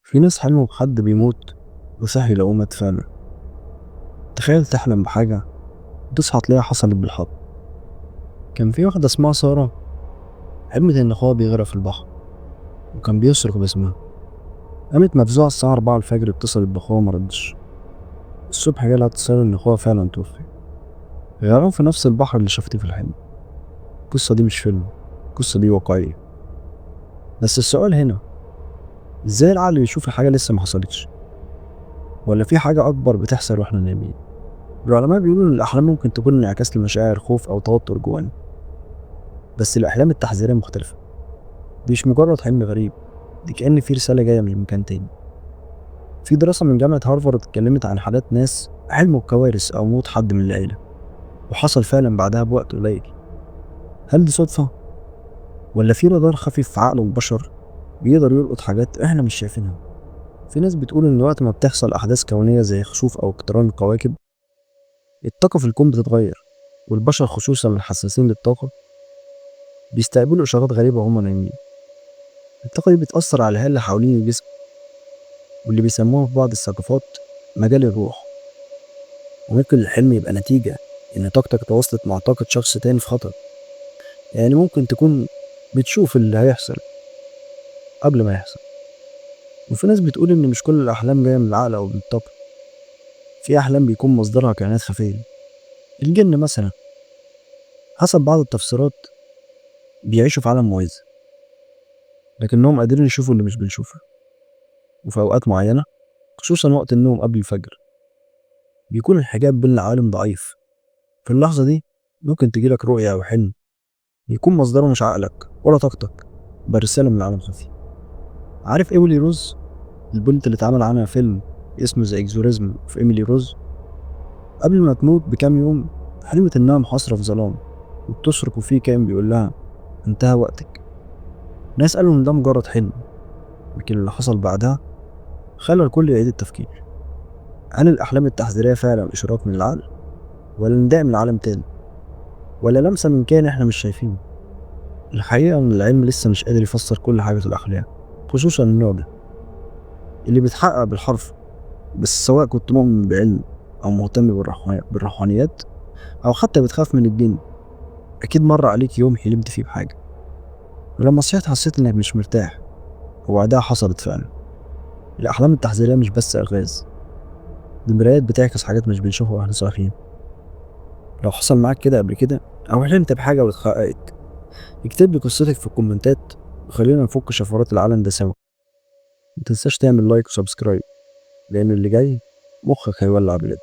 في ناس حلموا بحد بيموت وصحي لقوه مات فعلا. تخيل تحلم بحاجة تصحى تلاقيها حصلت بالحق. كان في واحدة اسمها سارة، حلمت إن أخوها بيغرق في البحر وكان بيصرخ باسمها. قامت مفزوعة الساعة 4 الفجر، اتصلت بأخوها مردش. الصبح جالها اتصال إن أخوها فعلا توفي، غرقوا في نفس البحر اللي شافته في الحلم. القصة دي مش فيلم، القصة دي واقعية. بس السؤال هنا، ازاي العقل بيشوف الحاجة لسه ما حصلتش؟ ولا في حاجة أكبر بتحصل واحنا نايمين؟ العلماء بيقولوا إن الأحلام ممكن تكون انعكاس لمشاعر خوف أو توتر جوانا، بس الأحلام التحذيرية مختلفة. دي مش مجرد حلم غريب، دي كأن في رسالة جاية من مكان تاني. في دراسة من جامعة هارفارد اتكلمت عن حالات ناس حلموا بكوارث أو موت حد من العيلة وحصل فعلا بعدها بوقت قليل. هل دي صدفة؟ ولا في رادار خفيف في عقل البشر بيقدر يلقط حاجات احنا مش شايفينها؟ في ناس بتقول إن وقت ما بتحصل أحداث كونية زي خسوف أو اقتران الكواكب، الطاقة في الكون بتتغير، والبشر خصوصا الحساسين للطاقة بيستقبلوا إشارات غريبة وهم نايمين. الطاقة دي بتأثر على الهالة اللي حوالين الجسم، واللي بيسموها في بعض الثقافات مجال الروح. وممكن الحلم يبقى نتيجة إن طاقتك تواصلت مع طاقة شخص تاني في خطر. يعني ممكن تكون بتشوف اللي هيحصل قبل ما يحصل. وفي ناس بتقول إن مش كل الأحلام جاية من العقل أو من الطاقة، في أحلام بيكون مصدرها كائنات خفية، الجن مثلا. حسب بعض التفسيرات بيعيشوا في عالم موازي، لكنهم قادرين يشوفوا اللي مش بنشوفه. وفي أوقات معينة، خصوصا وقت النوم قبل الفجر، بيكون الحجاب بين العوالم ضعيف. في اللحظة دي ممكن تجيلك رؤية أو حلم يكون مصدره مش عقلك ولا طاقتك، بل رسالة من عالم خفي. عارف إيميلي روز، البنت اللي اتعمل عنها فيلم اسمه ذا إكزوريزم في إيميلي روز؟ قبل ما تموت بكام يوم حلمت إنها محاصرة في ظلام وبتصرخ، وفيه كائن بيقول لها انتهى وقتك. ناس قالوا إن ده مجرد حلم، لكن اللي حصل بعدها خلى الكل يعيد التفكير. هل الأحلام التحذيرية فعلا إشارات من العقل، ولا نداء من عالم تاني، ولا لمسة من كائن إحنا مش شايفينه؟ الحقيقة إن العلم لسه مش قادر يفسر كل حاجة في الأحلام، خصوصا النوع ده اللي بيتحقق بالحرف. بس سواء كنت مؤمن بعلم أو مهتم بالروحانيات أو حتى بتخاف من الجن، أكيد مر عليك يوم حلمت فيه بحاجة، ولما صحيت حسيت إنك مش مرتاح وبعدها حصلت فعلا. الأحلام التحذيرية مش بس ألغاز، دي مرايات بتعكس حاجات مش بنشوفها واحنا صاحيين. لو حصل معاك كده قبل كده أو حلمت بحاجة واتحققت، اكتب لي قصتك في الكومنتات وخلينا نفك شفرات العالم ده سوا. متنساش تعمل لايك وسبسكرايب، لأن اللي جاي مخك هيولع بجد.